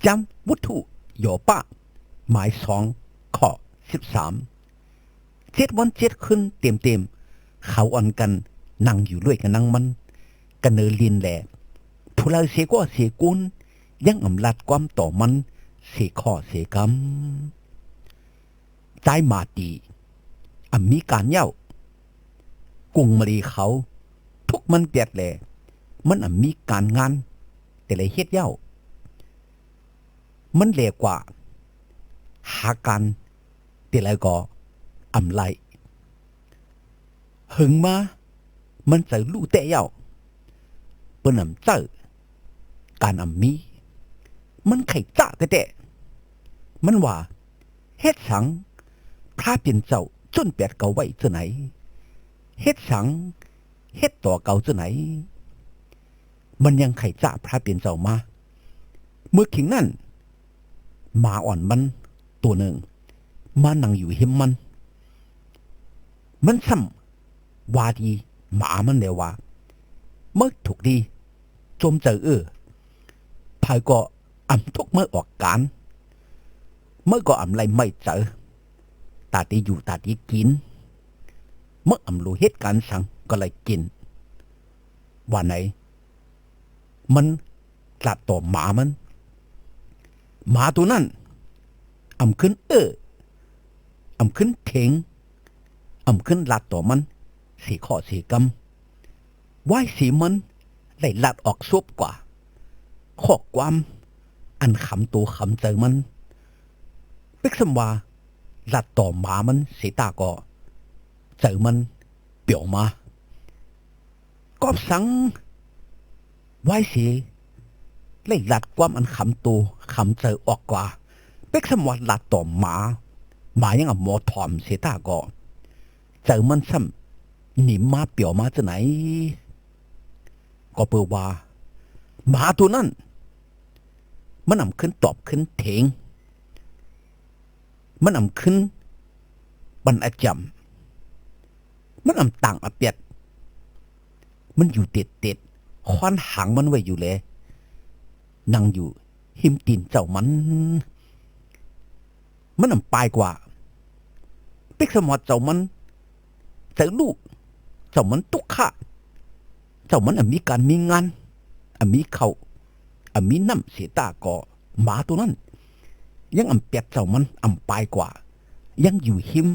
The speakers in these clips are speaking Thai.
จำวัตถุโยปะหมาย2ข้อ13 7 วัน 7 คืนเต็มเขาอ่อนกันนั่งอยู่ด้วยกันนั่งมันกันเนอลินแหลผู้เราเสียก็เสียกุนยังอำลาดความต่อมันเสียข้อเสียกำใจมาดีมีการเย้ากุ้งมรีเขาทุกมันเปียดแหลมันมีการงานแต่เลยเฮ็ดเย้ามันเล็กกว่าหากันแต่ละก็ไลหึงมามันจะลู่เตะเย้าเปิ้นเจอการมีมันไข่จ้ากระเตะมันว่าเฮ็ดสังพระเป็นเจ้าจนแปดเก่าไว้จะไหนเฮ็ดสังเฮ็ดต่อเก่าจะไหนมันยังไข่จ้าพระเป็นเจ้ามาเมื่อขิงนั่นหมาอ่อนมันตัวหนึ่งมานั่งอยู่เห็มมันซ้ำวาดีหมามันเลยว่าเมื่อถูกดีจมเจอภายก็ทุกเมื่อออกการเมื่อก็ไรไม่เจอตาดีอยู่ตาดีกินเมื่อรู้เหตุการณ์สั่งก็เลยกินว่าไหนมันจัดต่อหมาหมาตัวนั้นขึ้นขึ้นเถงขึ้นลัดต่อมันสีข้อสีกำไว้สีมันไหลลัดออกซุบกว่าข้อความขำตัวขำเจอมันเป็กสมว่าลัดต่อหมามันสีตาก็เจอมันเปี่ยวมาก็สังไว้สีไหลลัดความขำตัวขำเจอออกกว่าเป็กสมว่าลัดต่อหมายังหมอถอมเสียตาก็เจอมันซ้ำหนีมาเปี่ยวมาจะไหนก็เปิดว่าหมาตัวนั้นมันขึ้นตอบขึ้นเถงมันขึ้นบรรจำมันต่างเปียดมันอยู่เต็ดคว้านหางมันไว้อยู่เลยนั่งอยู่หิมตีนเจ้ามันปลายกว่าเป็กสมอดเจ้ามันเจอลูกเจ้ามันตุกขะเจ้ามันมีการมีงานมีเขามีน้ำเสียตาก่อหมาตัวนั้นยังเปียดเจ้ามันปลายกว่ายังอยู่หิม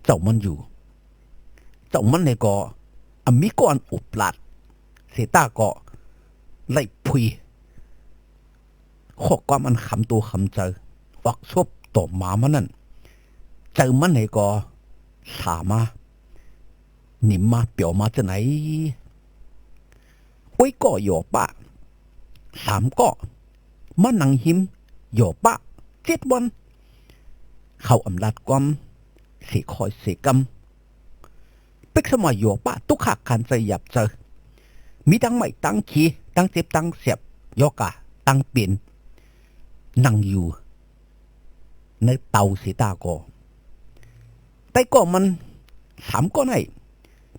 เจ้ามันอยู่เจ้ามันในก่อมีก้อนอุปลัดเสียตาก่อไล่พุยข้อความขำตัวขำเจอออกซบต่อหมามันนั่นเจอมันในก่อสามาหนิมมาเปี่ยวมาจะไหนโอ้ยก็โยปะ3ก็มานั่งหิมโยปะ7 วันเขาลาดความสีคอยสีกำเป็กสมัยโยปะตุกขักขันใจหยับเจอมีตั้งไม่ตั้งขี้ตั้งเจ็บตั้งเสียบโยกะตั้งเปลี่ยนนั่งอยู่ในเตาสีตาก็แต่ก็มัน3ก็ไหน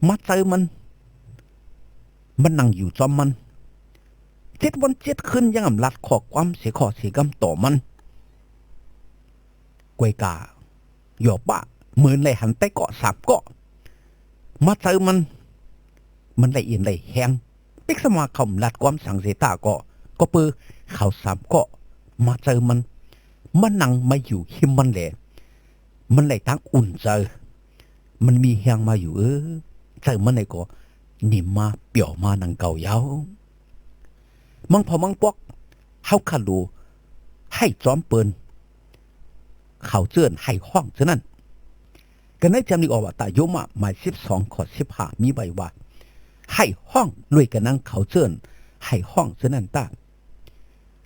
มาเจอมันนั่งอยู่จอมมัน7 วัน 7 คืนยังลัดขอความเสียขอเสียกำต่อมันกวยกาหยอบปะเหมือนเลยหันแต่เกาะ3ก็มาเจอมันละเอียดเลยแหงเป็กสมาคมลัดความสังเสตาก็เปือเขา3ก็มาเจอมันนั่งมาอยู่หิมมันแหละมันเลยทั้งอุ่นเจอมันมีแหงมาอยู่เจอมันเลยก็นิ่มมาเปี่ยวมานังเก่าเย้ามังพอมังปอกเฮาคันดูให้จอมเปิ้นเขาเจือนให้ห้องฉะนั้นกันได้จำนี้ออกว่าตาโยมะหมาย12ข้อ15มีใบว่าให้ห้องด้วยกันนั่งเขาเจือนให้ห้องฉะนั้นตา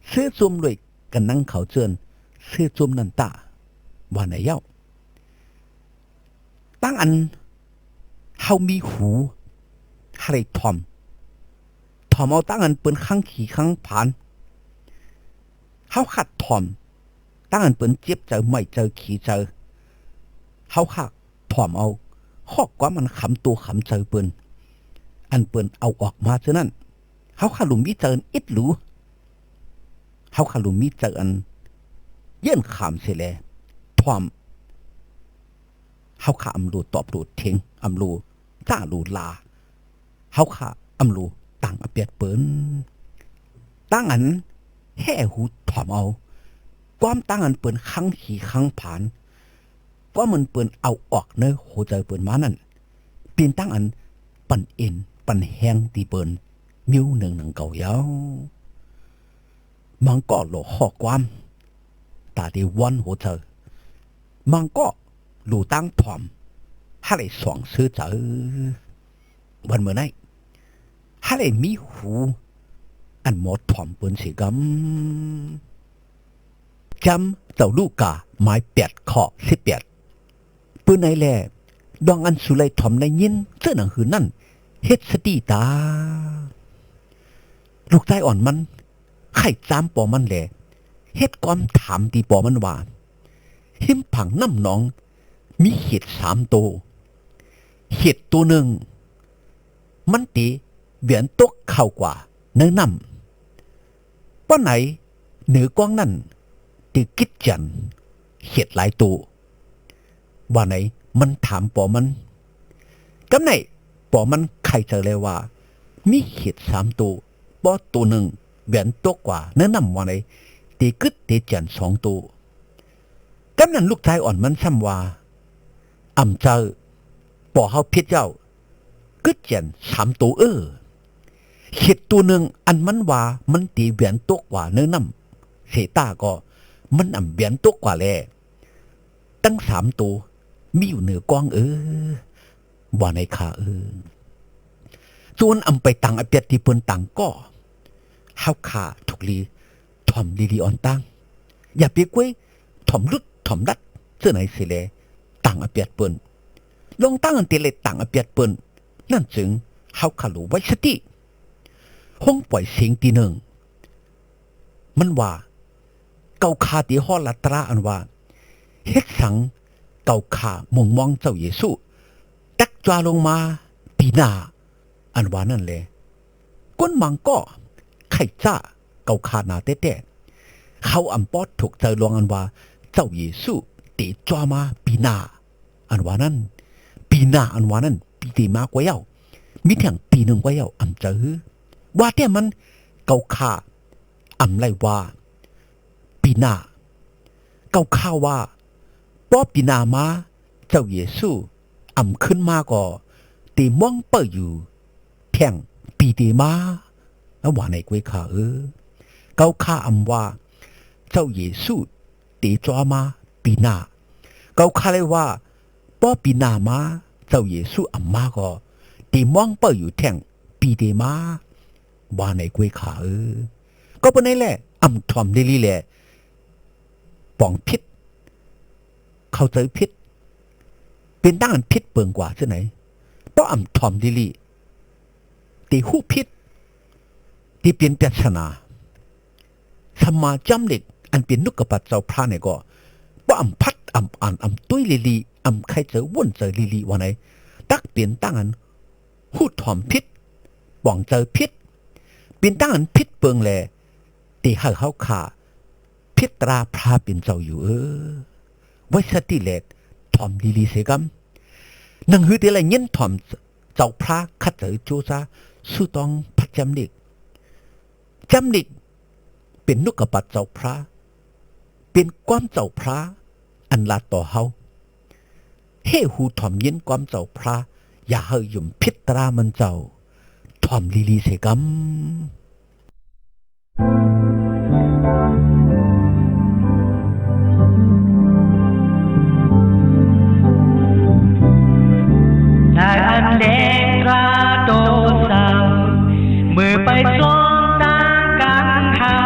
เสื้อจุ่มด้วยกันนั่งเขาเจือนเสื้อจุ่มนั่นตาว่าไหนเย้าตั้งอันเฮามีหูให้ทอมเอาตั้งอันเปิ้นข้างขี่ข้างผ่านเฮาขัดทอมตั้งอันเปิ้นเจ็บเจอไม่เจอขี่เจอเฮาขัดทอมเอาข้อกว่ามันขำตัวขำเจอเปิ้นอันเปิ้นเอาออกมาฉะนั้นเฮาขัดหลุมวิเจออิดหรู เฮาคาลุมีเจออันเย็นขามเสิแลพร้อมเฮาขาอำลูตอบลูเทงอำลูจ้าลูลาเฮาขาอำลูต่างอเปียดเปิ้นตั้งอันแห่หูถอมเอาความตั้งอันเปิ้นคังขี่คังผ่านก็มันเปิ้นเอาออกเนอโหใจเปิ้นมานั่นเปลี่ยนตั้งอันปันเอ็นปันแห้งตีเปิ้นมิวหนึ่งหนังเก่ายาวมังก็โลหอกความตาดีวันโหเจอมังก็ลูตั้งถอมให้ได้สองซื้อเจอวันเมื่อไหร่ให้ได้มีหูอันหมดถอมเปิ้นสิกำจำเจ้าลูกกาไม้8ข้อ18ปืนไหนแลดองอันสุไลถอมในยินเสื้อหนังหือนั่นเฮ็ดสติตาลูกใจอ่อนมันไข่จามปอมันแหละเฮ็ดความถามตีปอมันว่าหิมผังน้ำหนองมีเห็ด3ตัวเห็ดตัวหนึ่งมันตีเวียนตกเข้ากว่าเนื้อน้ำป้าไหนเหนือกว้างนั่นตีกิดจันเห็ดหลายตัวว่าไหนมันถามปอมันกำไหนปอมันใครเจอเลยว่ามีเห็ด3ตัวปอตัวหนึ่งเวียนตกกว่าเนื้อน้ำว่าไหนตีกึดตีจัน2ตัวกำนั้นลูกชายอ่อนมันซ้ำว่าอำเจอปอเฮาพิษเจ้ากึดจัน3ตัวเห็ดตัวหนึ่งอันมันว่ามันตีเวียนตกกว่าเนื้อน้ำเสตาก็มันอำเวียนตกกว่าแลตั้ง3ตัวมีอยู่เหนือกว้างว่าในขาส่วนอำไปตังอเปียดที่เปิ้นตังก็เฮาขาทุกลีถ่อมลีออนตังอย่าเปียกไว้ถ่อมลุดถ่อมดัดเสื้อไหนสิแลตังอเปียดเปิ้นลงตั้งอันเตเลตังอเปียดเปิ้นนั่นจึงเฮาขารู้ไว้สติห้องปล่อยเสียงตีหนึ่งมันว่าเกาคาตีฮอลัตราอันว่าเฮ็ดสังเกาขามองมองเจ้าเยซูตักจวาลงมาปีหน้าอันว่านั่นแหละก้นมังก็ไข่จ้าเกาขาหนาเต้ๆเขาอำปอดถูกใจลวงอันว่าเจ้าเยซูตีจวามาปีหน้าอันว่านั่นปีหน้าอันว่านั่นปีตีมากกว่าเย้ามีแถงปีหนึ่งกว่าเย้าอำเจอว่าแต่มันเกาขาอำไรว่าปีหน้าเกาข้าว่าป้อปีหน้ามาเจ้าเยซูอำขึ้นมาก็ตีม่วงเปิดอยู่แท่งปีตีมาแล้วว่าในกวยขาเกาข้าอำว่าเจ้าเยซูตีจวามาปีหน้าเกาข้าเลยว่าป้อปีหน้ามาเจ้าเยซูอำมาก็ตีม่วงเปิดอยู่แท่งปีตีมาว่าในกวยขาก็เป็นไงแหละอำทอมลิลี่แหละป่องพิษเข้าใจพิษเป็นด้านพิษเปิงกว่าใช่ไหนเพราะอำทอมลิลี่ตีหูพิษตีเปลี่ยนปริศนาสมาจำเด็กอันเป็นนุกกระปัดเจ้าพระเนี่ยก็ว่าอำพัดอำอ่านอำตุ้ยลิลี่อำใครเจอว่นเจอลิลี่ว่าไหนตักเปลี่ยนตั้งอันหูทอมพิษป่องเจอพิษเป็นตั้งอันพิษเปิงแลตีให้เขาขาพิตราพระเป็นเจ้าอยู่ไว้สติเลดทอมลีลีเสกัมนังหือเดลัยเงินทอมเจ้าพระขัดเจอโจซาสุตองพัดจำดิกเป็นนุกกระปัดเจ้าพระเป็นความเจ้าพระอันลาต่อเฮาเฮหูทอมเย็นความเจ้าพระอย่าเฮยยุ่มพิตรามันเจ้าทอมลีลีเสกัมแดงราโตสาวเมื่อไปซ้อมตางกันเฮา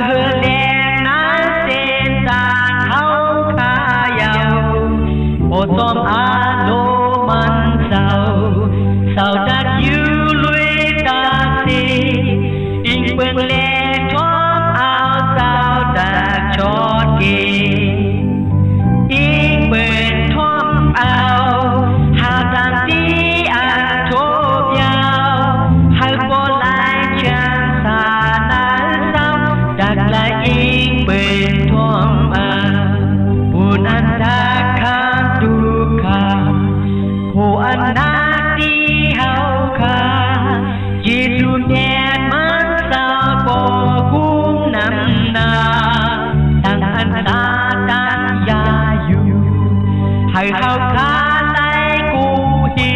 เฮือแดงน้ำเส้นจานเฮาขายาวโอซ้อมอาโลมันเศร้าจัดอยู่ลุยตาสีอิงเบิ่งแลท้อมเอาสาวจากชอดเกอิงเบิ่งท้อมเอาส hai hao cá tay cu hi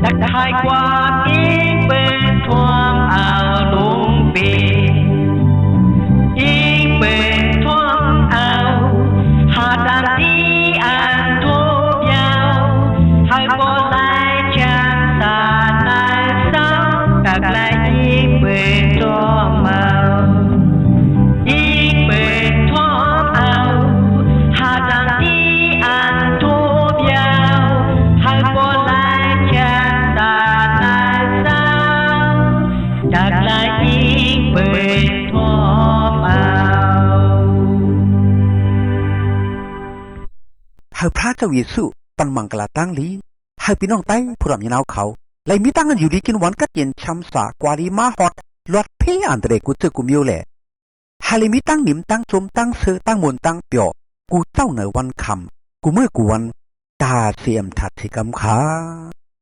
đặt hai qua yên bên thoáng ao lung bì yên bên thoáng ao hà đàn đi ăn thô nhau hai cô lại chẳng xa lại sao đặt lại yên bên thoáng màu yên bên thoáng ao hà đàn đi ăn thô nhau hai cô lại chẳng xa lại sao đặt lại yên bên thoáng ao ให้พระเจ้าเยซูปันมังกลาตั้งลีให้พี่น้องไต้ผู้รำยินเอาเขาเลยมีตั้งกันอยู่ดีกินวันกัดเย็นช้ำสากวารีมาฮอดลอดเพอันเดรกุเจอกุมิโอแหละให้เลยมีตั้งหนิมตั้งจมตั้งเสือตั้งมนตั้งเปียวกูเจ้าเหนือวันคำกูเมื่อกูวันตาเสียมถัดที่กำขา